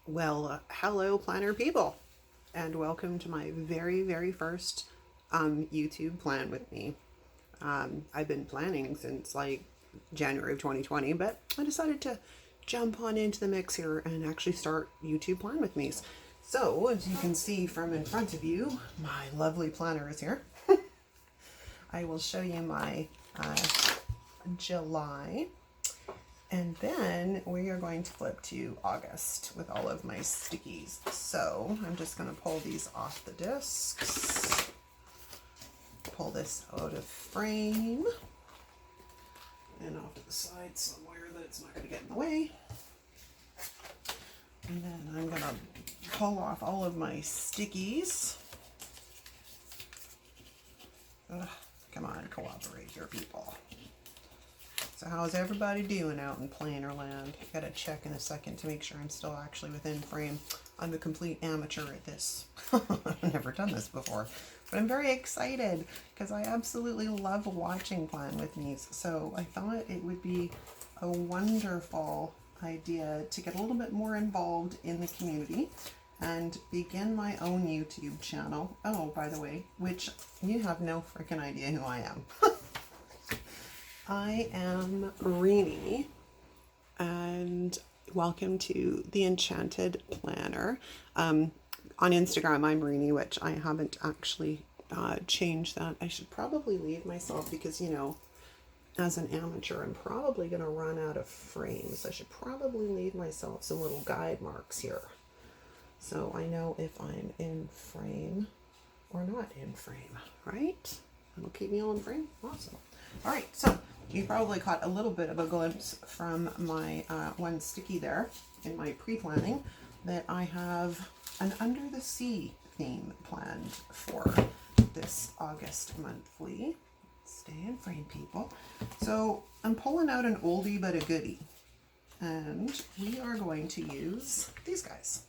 Well, hello, planner people, and welcome to my very first YouTube plan with me. I've been planning since like January of 2020, but I decided to jump on into the mix here and actually start YouTube plan with me. So, as you can see from in front of you, my lovely planner is here. I will show you my July. And then we are going to flip to August with all of my stickies. So I'm just going to pull these off the discs, pull this out of frame and off to the side somewhere that it's not going to get in the way. And then I'm going to pull off all of my stickies. Ugh, come on, cooperate here, people. So how's everybody doing out in planner land? I gotta check in a second to make sure I'm still actually within frame. I'm a complete amateur at this. I've never done this before, but I'm very excited because I absolutely love watching Plan with me. So I thought it would be a wonderful idea to get a little bit more involved in the community and begin my own YouTube channel. Oh, by the way, which you have no freaking idea who I am. I am Reenie, and welcome to the Enchanted Planner. On Instagram, I'm Reenie, which I haven't actually changed that. I should probably leave myself because, you know, as an amateur, I'm probably going to run out of frames. I should probably leave myself some little guide marks here, so I know if I'm in frame or not in frame, right? It'll keep me all in frame. Awesome. All right, so you probably caught a little bit of a glimpse from my one sticky there in my pre-planning that I have an Under the Sea theme planned for this August monthly. Stay in frame, people. So I'm pulling out an oldie but a goodie, and we are going to use these guys.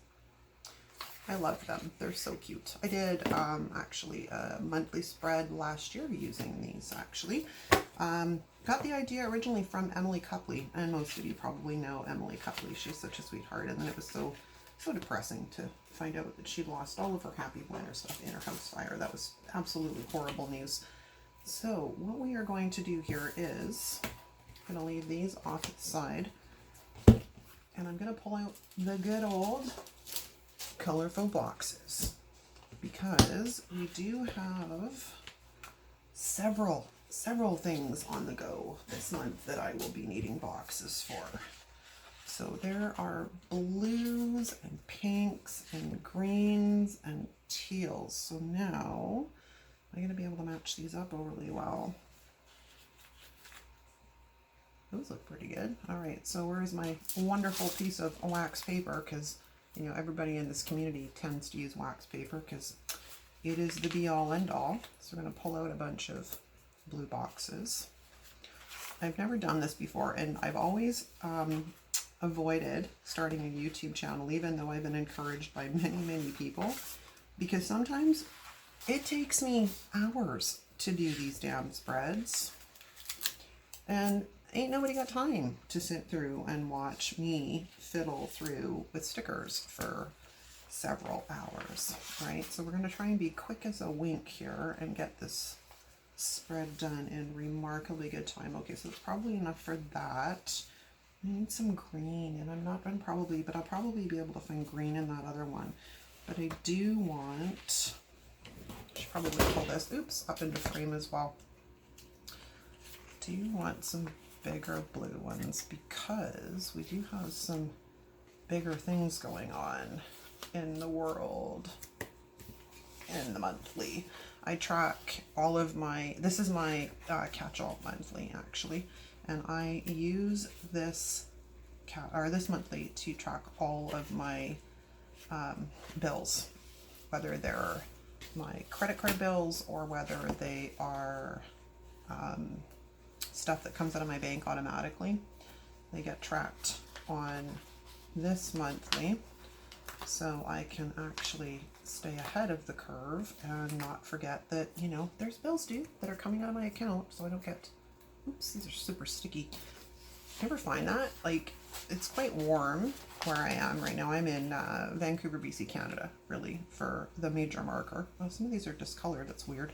I love them. They're so cute. I did actually a monthly spread last year using these actually. Got the idea originally from Emily Copley, and most of you probably know Emily Copley. She's such a sweetheart, and then it was so depressing to find out that she'd lost all of her Happy Planner stuff in her house fire. That was absolutely horrible news. So what we are going to do here is I'm going to leave these off to the side, and I'm going to pull out the good old colorful boxes because we do have several things on the go this month that I will be needing boxes for. So there are blues and pinks and greens and teals. So now I'm going to be able to match these up overly well. Those look pretty good. All right, so where's my wonderful piece of wax paper? Because you know, everybody in this community tends to use wax paper because it is the be-all end-all. So we're going to pull out a bunch of blue boxes. I've never done this before, and I've always avoided starting a YouTube channel, even though I've been encouraged by many people, because sometimes it takes me hours to do these damn spreads, and ain't nobody got time to sit through and watch me fiddle through with stickers for several hours, right? So we're going to try and be quick as a wink here and get this spread done in remarkably good time. Okay, so it's probably enough for that. I need some green, and but I'll probably be able to find green in that other one. But I do want, I should probably pull this, up into frame as well. Do you want some bigger blue ones, because we do have some bigger things going on in the world in the monthly. I track all of my, this is my catch-all monthly actually, and I use this this monthly to track all of my bills, whether they're my credit card bills or whether they are stuff that comes out of my bank automatically. They get tracked on this monthly, so I can actually stay ahead of the curve and not forget that, you know, there's bills due that are coming out of my account, so I don't get, oops, these are super sticky. You ever find that? Like, it's quite warm where I am right now. I'm in Vancouver, BC, Canada, really, for the major marker. Oh, some of these are discolored. That's weird.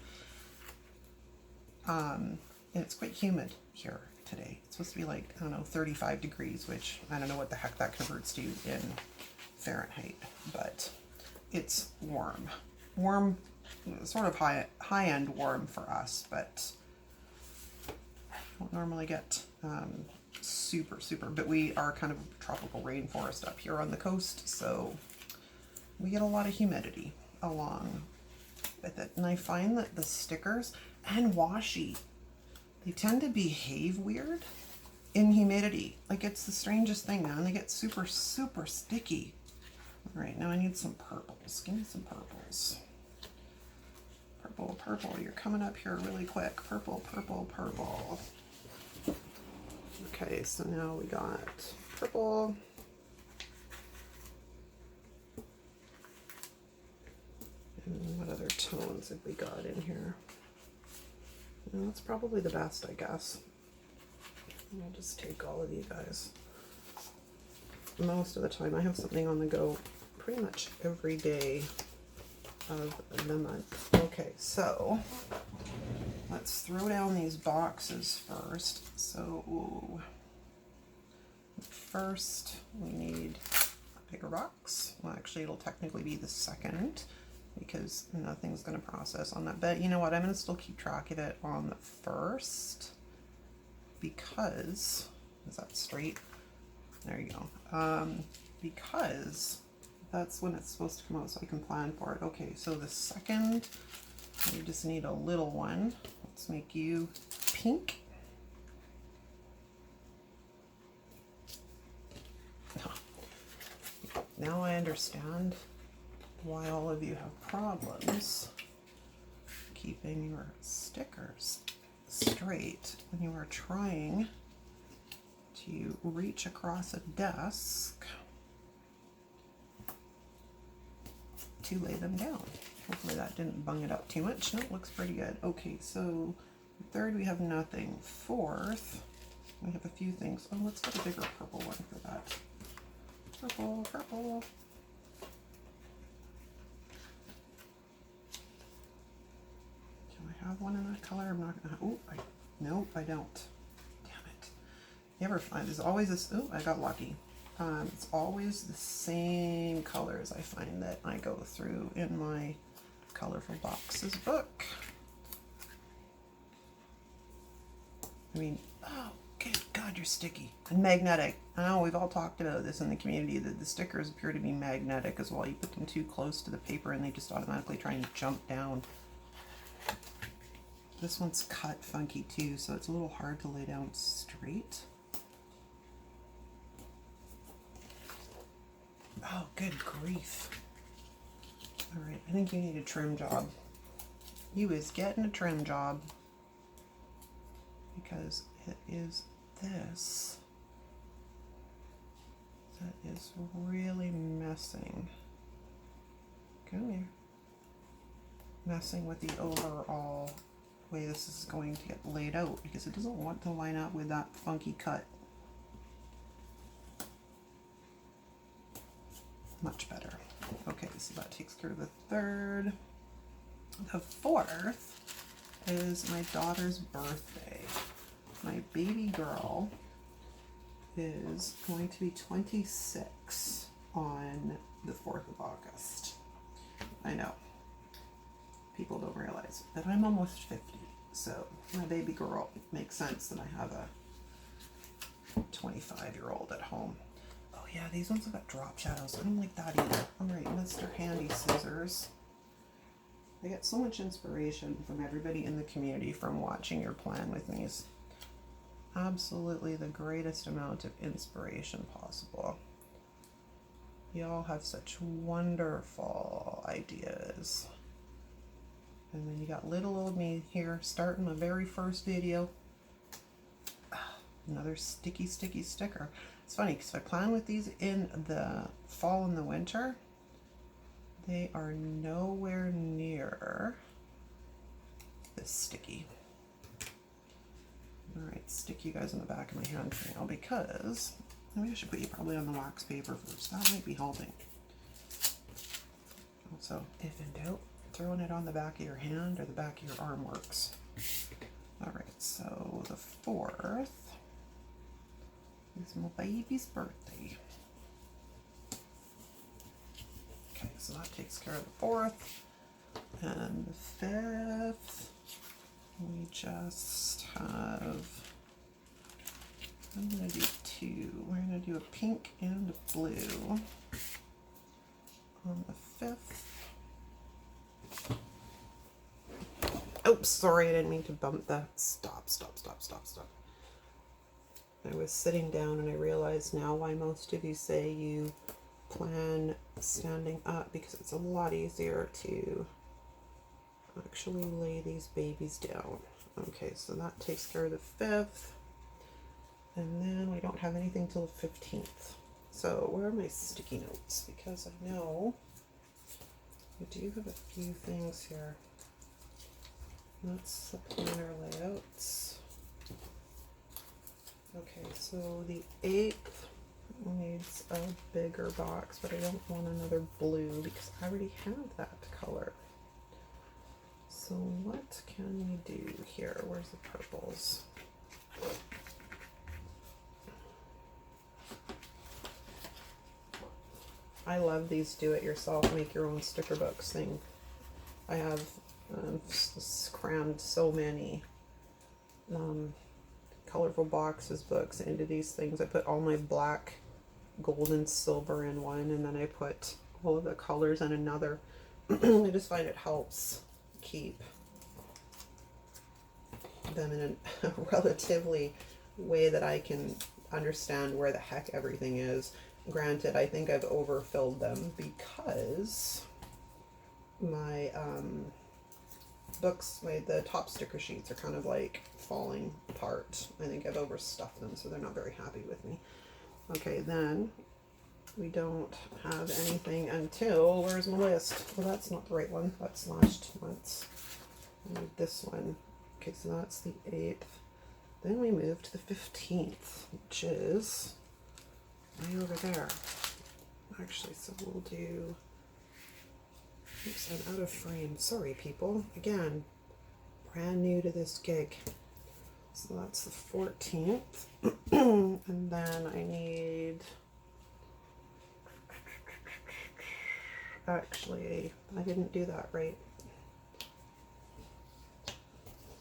And it's quite humid here today. It's supposed to be like, I don't know, 35 degrees, which I don't know what the heck that converts to in Fahrenheit, but it's warm. Warm, sort of high-end warm for us, but I don't normally get super, but we are kind of a tropical rainforest up here on the coast, so we get a lot of humidity along with it. And I find that the stickers and washi, they tend to behave weird in humidity. Like, it's the strangest thing, man. They get super sticky. All right, now I need some purples. Give me some purples. Purple, you're coming up here really quick. Purple. Okay, so now we got purple. And what other tones have we got in here? Well, that's probably the best, I guess. I'll just take all of you guys. Most of the time I have something on the go pretty much every day of the month. Okay, so let's throw down these boxes first. So first we need a bigger box. Well, actually it'll technically be the second because nothing's going to process on that. But you know what? I'm going to still keep track of it on the first because, is that straight? There you go. Because that's when it's supposed to come out so I can plan for it. Okay, so the second, we just need a little one. Let's make you pink. Now I understand why all of you have problems keeping your stickers straight when you are trying to reach across a desk to lay them down. Hopefully that didn't bung it up too much. No, it looks pretty good. Okay, so third we have nothing. Fourth, we have a few things. Oh, let's get a bigger purple one for that. Purple. Can I have one in that color? I'm not gonna. Oh, nope, I don't. Damn it. You ever find there's always this? Oh, I got lucky. It's always the same colors I find that I go through in my Colorful Boxes book. I mean, oh, good God, you're sticky and magnetic. I know we've all talked about this in the community that the stickers appear to be magnetic as well. You put them too close to the paper and they just automatically try and jump down. This one's cut funky too, so it's a little hard to lay down straight. Oh, good grief. All right, I think you need a trim job. You is getting a trim job because it is this that is really messing. Come here. Messing with the overall way this is going to get laid out because it doesn't want to line up with that funky cut. Much better. Okay, so that takes care of the third. The fourth is my daughter's birthday. My baby girl is going to be 26 on the 4th of August. I know. People don't realize that I'm almost 50. So my baby girl, makes sense that I have a 25-year-old at home. Oh yeah, these ones have got drop shadows. I don't like that either. All right, Mr. Handy Scissors. I get so much inspiration from everybody in the community from watching your plan with me. It's absolutely the greatest amount of inspiration possible. Y'all have such wonderful ideas. And then you got little old me here starting my very first video. Another sticky sticker. It's funny because if I plan with these in the fall and the winter, they are nowhere near this sticky. All right, stick you guys in the back of my hand for now because maybe I should put you probably on the wax paper first. That might be helping. Also, if in doubt, throwing it on the back of your hand or the back of your arm works. All right, so the 4th is my baby's birthday. Okay, so that takes care of the 4th. And the 5th, we just have, I'm going to do 2. We're going to do a pink and a blue on the 5th. Oops, sorry, I didn't mean to bump that. Stop. I was sitting down and I realized now why most of you say you plan standing up, because it's a lot easier to actually lay these babies down. Okay, so that takes care of the 5th. And then we don't have anything till the 15th. So where are my sticky notes? Because I know I do have a few things here. That's the planner layouts. Okay, so the 8th needs a bigger box, but I don't want another blue because I already have that color. So what can we do here? Where's the purples? I love these do-it-yourself, make your own sticker books thing. I have crammed so many colorful boxes books into these things. I put all my black, gold, and silver in one, and then I put all of the colors in another. I just find it helps keep them in a relatively way that I can understand where the heck everything is. Granted, I think I've overfilled them because my books, the top sticker sheets are kind of like falling apart. I think I've overstuffed them, so they're not very happy with me. Okay, then we don't have anything until, where's my list? Well, that's not the right one. That's last month's. I need this one. Okay, so that's the 8th. Then we move to the 15th, which is right over there. Actually, so we'll do, oops, I'm out of frame. Sorry, people. Again, brand new to this gig. So that's the 14th. And then I need, actually, I didn't do that right.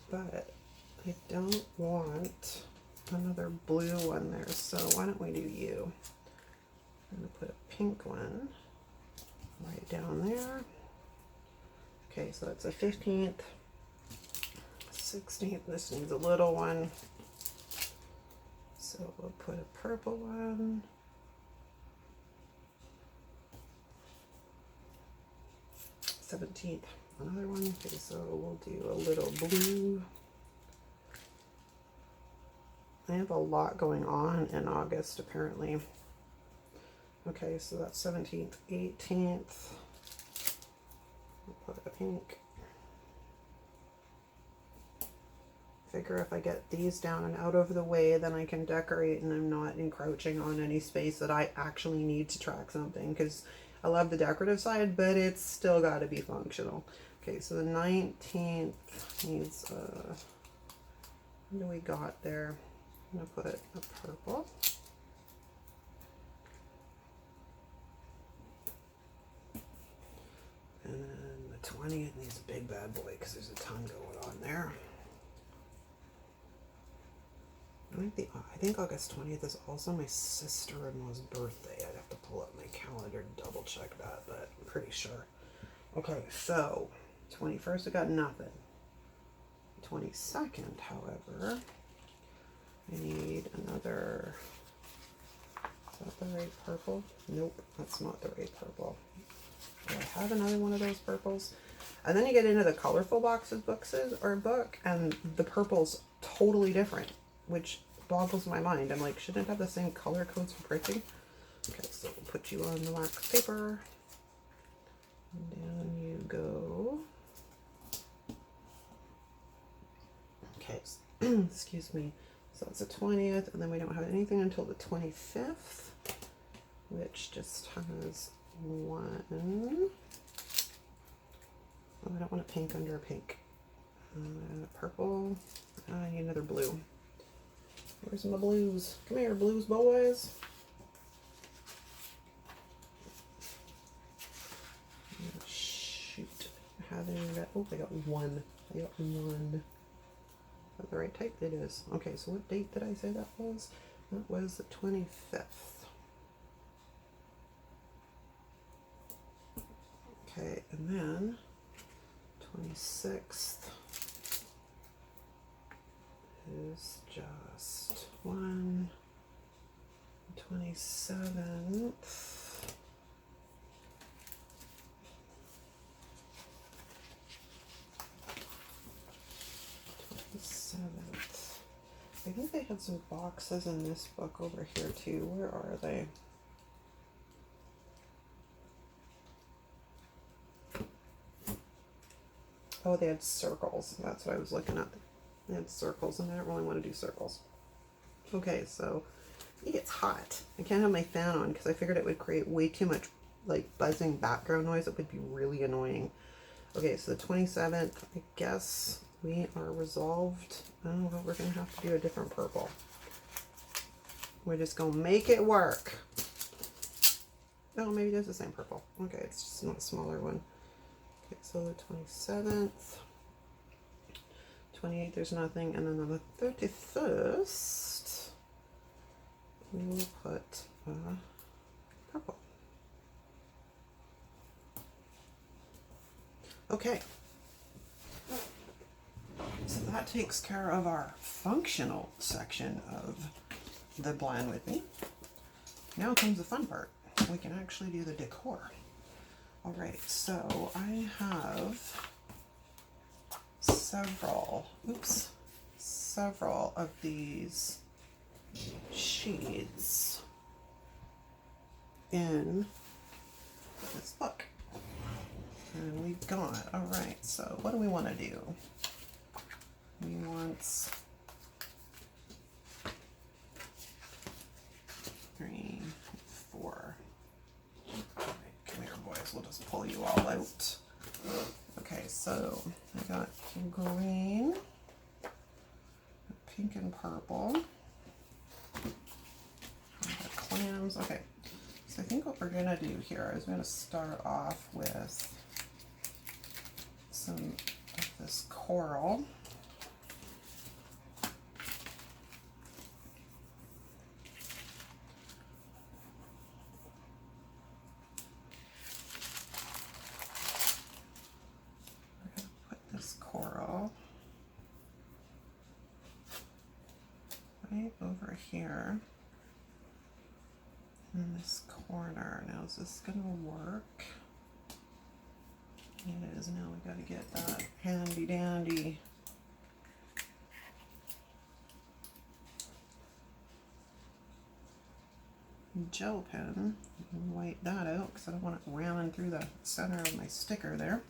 But I don't want another blue one there, so why don't we do you? I'm going to put a pink one right down there. Okay, so that's the 15th, 16th, this needs a little one. So we'll put a purple one. Seventeenth, another one. Okay, so we'll do a little blue. I have a lot going on in August, apparently. Okay, so that's 17th, 18th. I'll put a pink. Figure if I get these down and out of the way, then I can decorate and I'm not encroaching on any space that I actually need to track something, because I love the decorative side, but it's still got to be functional. Okay, so the 19th needs, what do we got there? I'm going to put a purple. And then the 20th needs a big bad boy because there's a ton going on there. I think August 20th is also my sister-in-law's birthday. I'd have to pull up my calendar to double check that, but I'm pretty sure. Okay, so 21st I got nothing. 22nd, however, I need another, is that the right purple? Nope, that's not the right purple. Do I have another one of those purples? And then you get into the colorful boxes book, and the purple's totally different, which boggles my mind. I'm like, shouldn't it have the same color codes for printing? Okay, so we'll put you on the wax paper. And down you go. Okay, Excuse me. So it's the 20th, and then we don't have anything until the 25th, which just has one. Oh, I don't want a pink under a pink. Purple. I need another blue. Where's my blues? Come here, blues boys. Oh, shoot. Oh, I got one. I got one. Is that the right type? It is. Okay, so what date did I say that was? That was the 25th. Okay, and then 26th is just one. 27th. 7th. I think they had some boxes in this book over here too. Where are they? Oh, they had circles. That's what I was looking at. They had circles, and I don't really want to do circles. Okay, so it's hot. I can't have my fan on because I figured it would create way too much like buzzing background noise. It would be really annoying. Okay, so the 27th, I guess we are resolved. Oh, well, we're going to have to do a different purple. We're just going to make it work. Oh, maybe it is the same purple. Okay, it's just not a smaller one. Okay, so the 27th. 28th, there's nothing. And then on the 31st, we will put purple. Okay. So that takes care of our functional section of the Plan With Me. Now comes the fun part. We can actually do the decor. All right, so I have several of these sheets in this book. And we've got, all right, so what do we want to do? We want 3, 4. All right, come here, boys. We'll just pull you all out. Okay, so I got green, pink, and purple. I got clams. Okay, so I think what we're gonna do here is we're gonna start off with some of this coral. Over here in this corner. Now is this gonna work? It is. Now we got to get that handy dandy gel pen and white that out because I don't want it ramming through the center of my sticker there.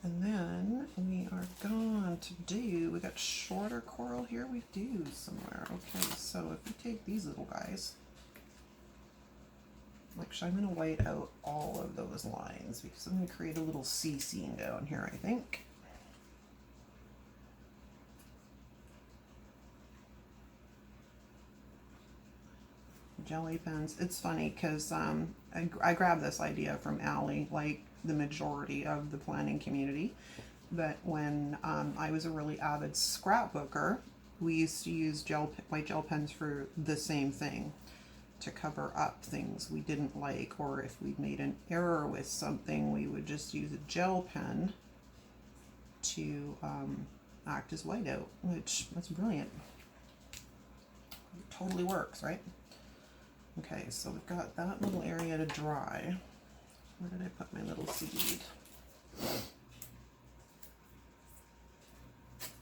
And then we are going to do, we got shorter coral here, we do somewhere. Okay, so if we take these little guys, actually I'm going to white out all of those lines because I'm going to create a little C scene down here, I think. Jelly pens. It's funny because I grabbed this idea from Allie, like the majority of the planning community. But when I was a really avid scrapbooker, we used to use white gel pens for the same thing, to cover up things we didn't like, or if we made an error with something, we would just use a gel pen to act as whiteout, which that's brilliant. It totally works, right? Okay, so we've got that little area to dry. Where did I put my little seaweed?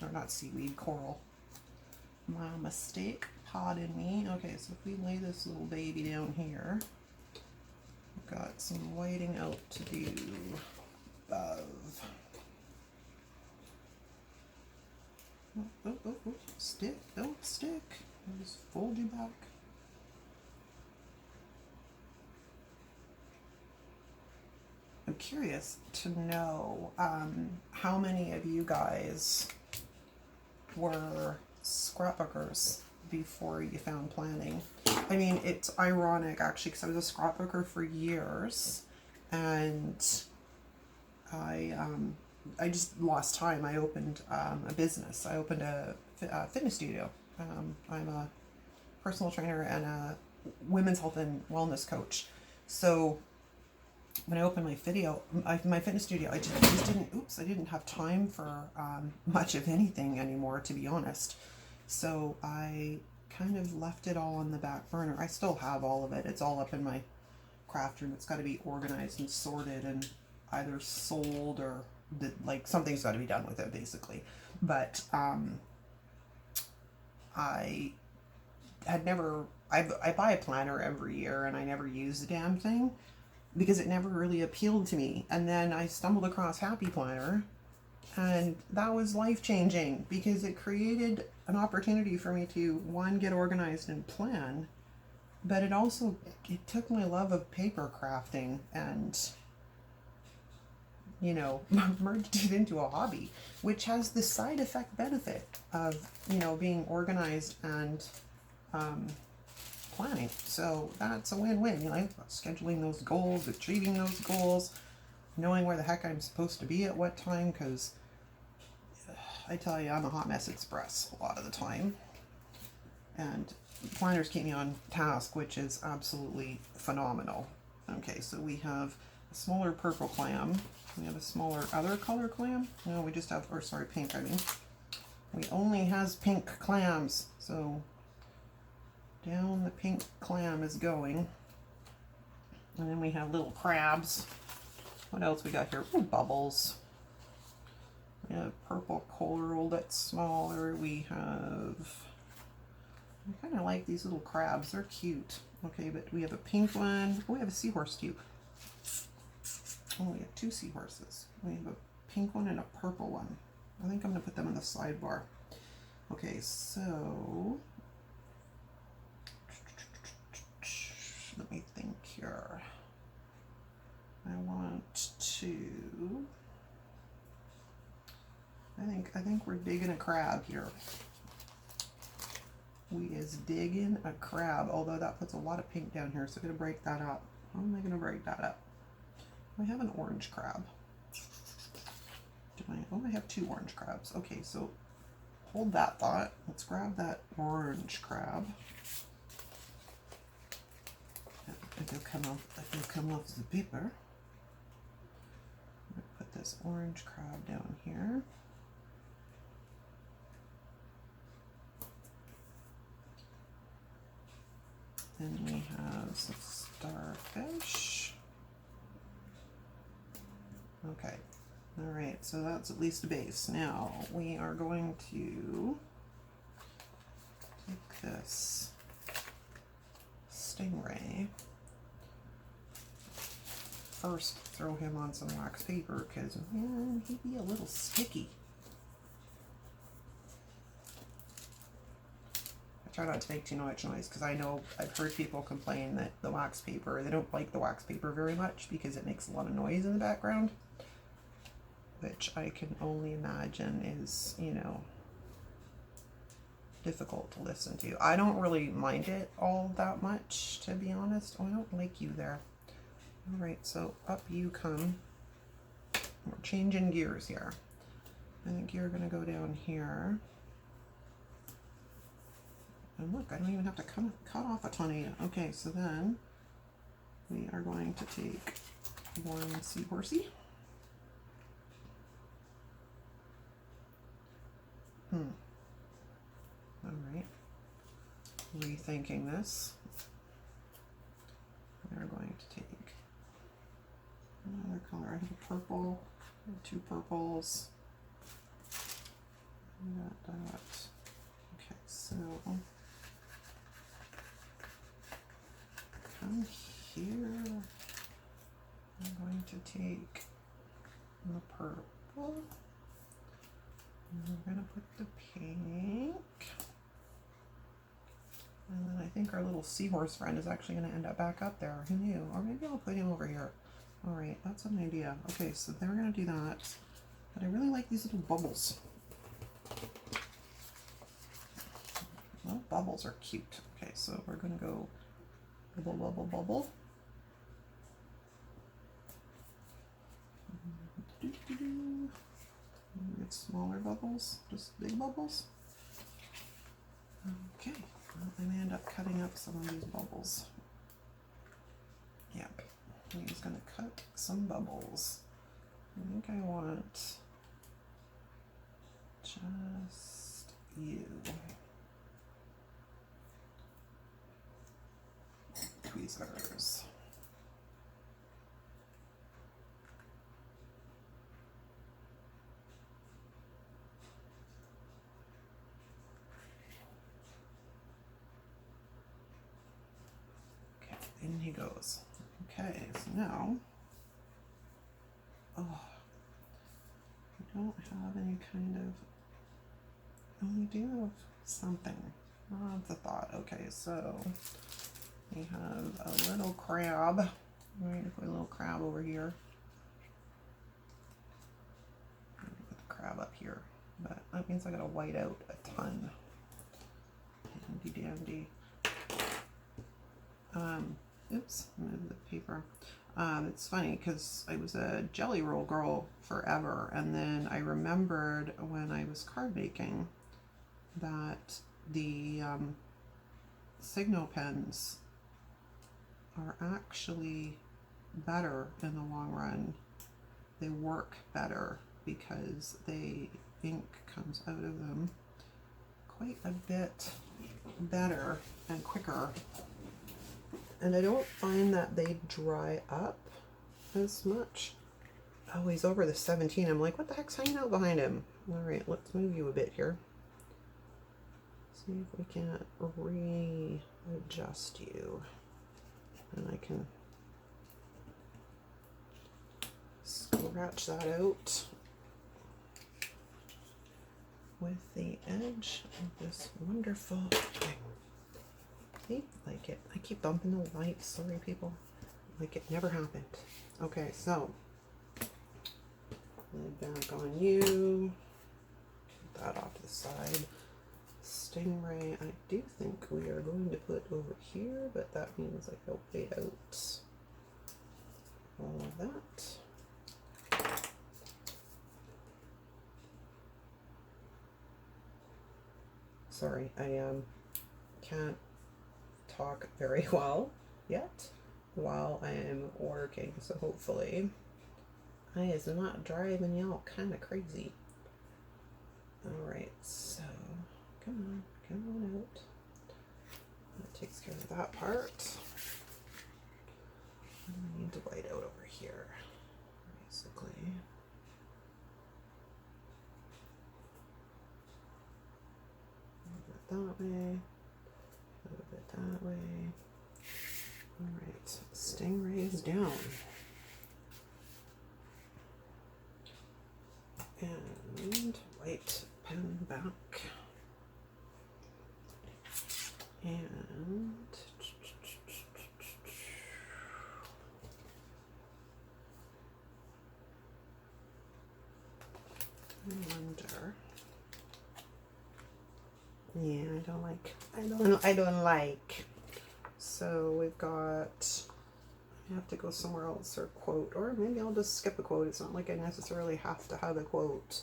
Or not seaweed, coral. My mistake, pardon me. Okay, so if we lay this little baby down here, we've got some whiting out to do above. Oh, oh, oh, oh. Stick, don't stick. I'll just fold you back. I'm curious to know how many of you guys were scrapbookers before you found planning. I mean, it's ironic actually because I was a scrapbooker for years, and I just lost time. I opened a business. I opened a fitness studio. I'm a personal trainer and a women's health and wellness coach. So when I opened my fitness studio, I just didn't. Oops, I didn't have time for much of anything anymore, to be honest. So I kind of left it all on the back burner. I still have all of it. It's all up in my craft room. It's got to be organized and sorted and either sold or like something's got to be done with it, basically. But I had never. I buy a planner every year and I never use the damn thing because it never really appealed to me. And then I stumbled across Happy Planner, and that was life-changing because it created an opportunity for me to, one, get organized and plan, but it took my love of paper crafting and, you know, merged it into a hobby, which has the side effect benefit of, you know, being organized and planning. So that's a win-win, you know, scheduling those goals, achieving those goals, knowing where the heck I'm supposed to be at what time, because I tell you, I'm a hot mess express a lot of the time. And planners keep me on task, which is absolutely phenomenal. Okay, so we have a smaller purple clam. We have a smaller other color clam. No, we just have, or sorry, pink, I mean. We only has pink clams, so down the pink clam is going. And then we have little crabs. What else we got here? Ooh, bubbles. We have purple coral that's smaller. We have, I kind of like these little crabs. They're cute. Okay, but we have a pink one. Oh, we have a seahorse too. Oh, we have two seahorses. We have a pink one and a purple one. I think I'm going to put them in the sidebar. Okay, so let me think here. I want to, I think we're digging a crab here. We is digging a crab, although that puts a lot of pink down here, so I'm going to break that up. How am I going to break that up? I have an orange crab. I have two orange crabs. Okay, so hold that thought. Let's grab that orange crab. It'll come off the paper. Put this orange crab down here. Then we have some starfish. Okay, all right, so that's at least a base. Now we are going to take this stingray. First, throw him on some wax paper because, man, he'd be a little sticky. I try not to make too much noise because I know I've heard people complain that the wax paper, they don't like the wax paper very much because it makes a lot of noise in the background, which I can only imagine is, you know, difficult to listen to. I don't really mind it all that much, to be honest. Oh, I don't like you there. All right, so up you come. We're changing gears here. I think you're gonna go down here. And look, I don't even have to cut off a ton of you. Okay, so then we are going to take one seahorsey. All right. Rethinking this. We're going to take another color. I have a purple, two purples. That. Okay, so come here. I'm going to take the purple. We're gonna put the pink. And then I think our little seahorse friend is actually gonna end up back up there. Who knew? Or maybe I'll put him over here. All right, that's an idea. Okay, so then we're gonna do that. But I really like these little bubbles. Little bubbles are cute. Okay, so we're gonna go bubble, bubble, bubble. Get smaller bubbles, just big bubbles. Okay, well, I may end up cutting up some of these bubbles. Yep, I'm just gonna cut some bubbles. I think I want just you. Tweezers. Okay, in he goes. Okay, so now, oh, I don't have any kind of, oh, we do have something. Oh, that's a thought. Okay, so we have a little crab. I'm going to put a little crab over here. I'm going to put the crab up here, but that means I gotta white out a ton. Handy dandy. Oops, I moved the paper. It's funny because I was a jelly roll girl forever, and then I remembered when I was card making that the Signo pens are actually better in the long run. They work better because the ink comes out of them quite a bit better and quicker. And I don't find that they dry up as much. Oh, he's over the 17. I'm like, what the heck's hanging out behind him? All right, let's move you a bit here. See if we can't readjust you. And I can scratch that out with the edge of this wonderful thing. See, like it. I keep bumping the lights. Sorry, people. Like it never happened. Okay, so lid back on you. Put that off to the side. Stingray, I do think we are going to put over here, but that means I go fade out all of that. Sorry, I can't talk very well yet while I am working, so hopefully I is not driving y'all kind of crazy. All right, so come on out. That takes care of that part. I need to white out over here, basically. A little bit that way, a little bit that way. All right, Stingray's down. And white pen back. And I wonder. Yeah, I don't like. So we've got, I have to go somewhere else or quote, or maybe I'll just skip a quote. It's not like I necessarily have to have a quote.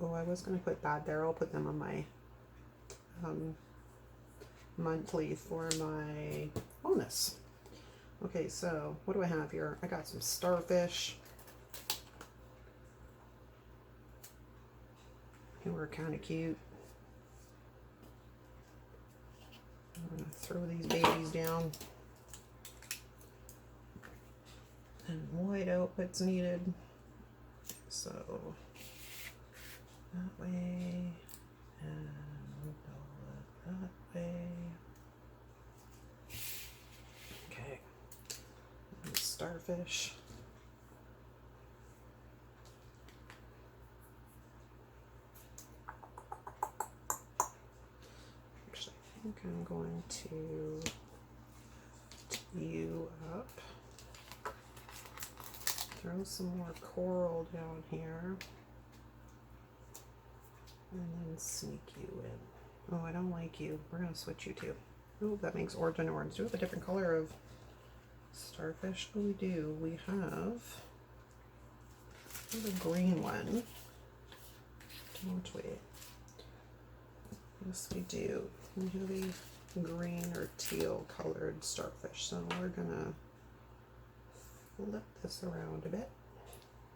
Oh, I was going to put that there. I'll put them on my monthly for my bonus. Okay, so what do I have here? I got some starfish. They were kind of cute. I'm going to throw these babies down and white out what's needed. So that way, and that way. Okay, and starfish. I'm going to tee you up. Throw some more coral down here. And then sneak you in. Oh, I don't like you. We're going to switch you too. Oh, that makes orange and orange. Do we have a different color of starfish? Oh, we do. We have a green one. Don't we? Yes, we do. We have a green or teal colored starfish. So we're going to flip this around a bit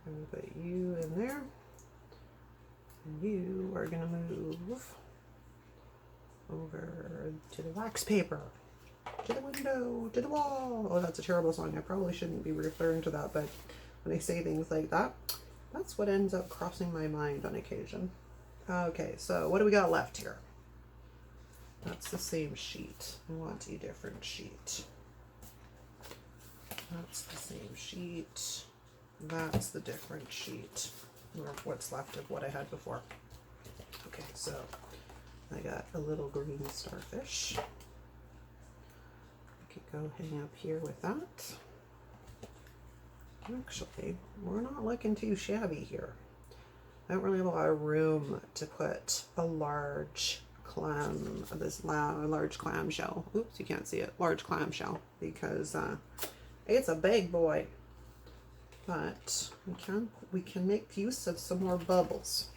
and put you in there. And you are going to move over to the wax paper, to the window, to the wall. Oh, that's a terrible song. I probably shouldn't be referring to that, but when I say things like that, that's what ends up crossing my mind on occasion. Okay, so what do we got left here? That's the same sheet. I want a different sheet. That's the same sheet. That's the different sheet. Or what's left of what I had before. Okay, so I got a little green starfish. I could go hang up here with that. Actually, we're not looking too shabby here. I don't really have a lot of room to put a large clam, this large clam shell. Oops, you can't see it. Large clam shell, because it's a big boy. But we can make use of some more bubbles.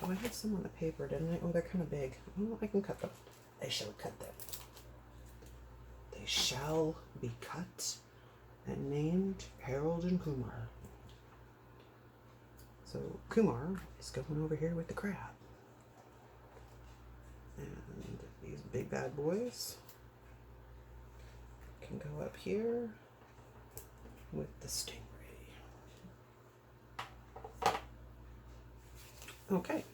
Oh, I had some on the paper, didn't I? Oh, they're kind of big. Oh, I can cut them. I shall cut them. They shall be cut and named Harold and Kumar. So Kumar is going over here with the crab. And these big bad boys can go up here with the stingray. Okay,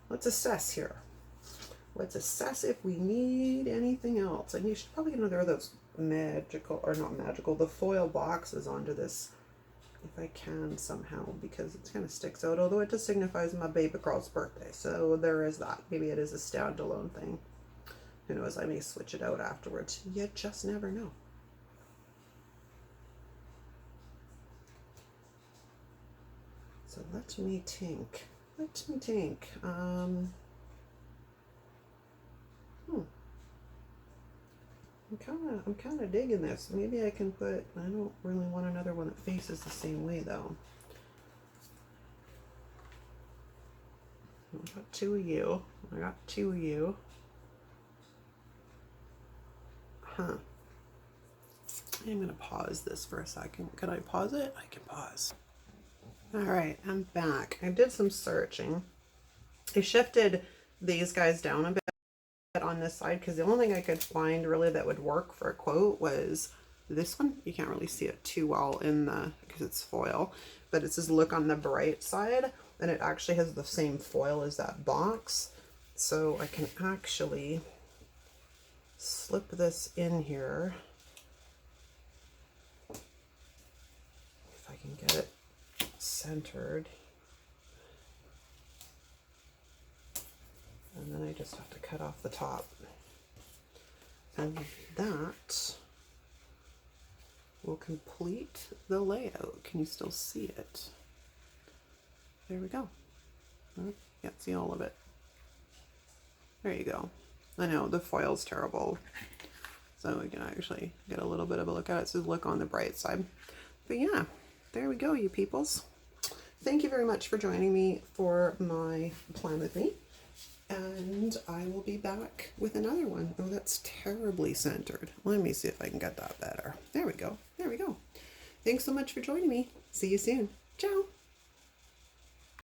let's assess here. Let's assess if we need anything else. And you should probably get another of those magical, or not magical, the foil boxes onto this if I can somehow, because it kind of sticks out, although it just signifies my baby girl's birthday. So there is that. Maybe it is a standalone thing. Who knows, I may switch it out afterwards. You just never know. So let me think. Let me think. I'm kind of digging this. Maybe I can put, I don't really want another one that faces the same way though. I got two of you. I got two of you. Huh. I'm going to pause this for a second. Could I pause it? I can pause. All right, I'm back. I did some searching. I shifted these guys down a bit on this side because the only thing I could find really that would work for a quote was this one. You can't really see it too well in the, because it's foil, but it says look on the bright side, and it actually has the same foil as that box. So I can actually slip this in here if I can get it centered, and then I just have to cut off the top, and that will complete the layout. Can you still see it? There we go. Oh, can't see all of it. There you go. I know the foil's terrible, so we can actually get a little bit of a look at it. It says look on the bright side. But yeah, there we go, you peoples. Thank you very much for joining me for my plan with me. And I will be back with another one. Oh, that's terribly centered. Let me see if I can get that better. There we go. There we go. Thanks so much for joining me. See you soon. Ciao.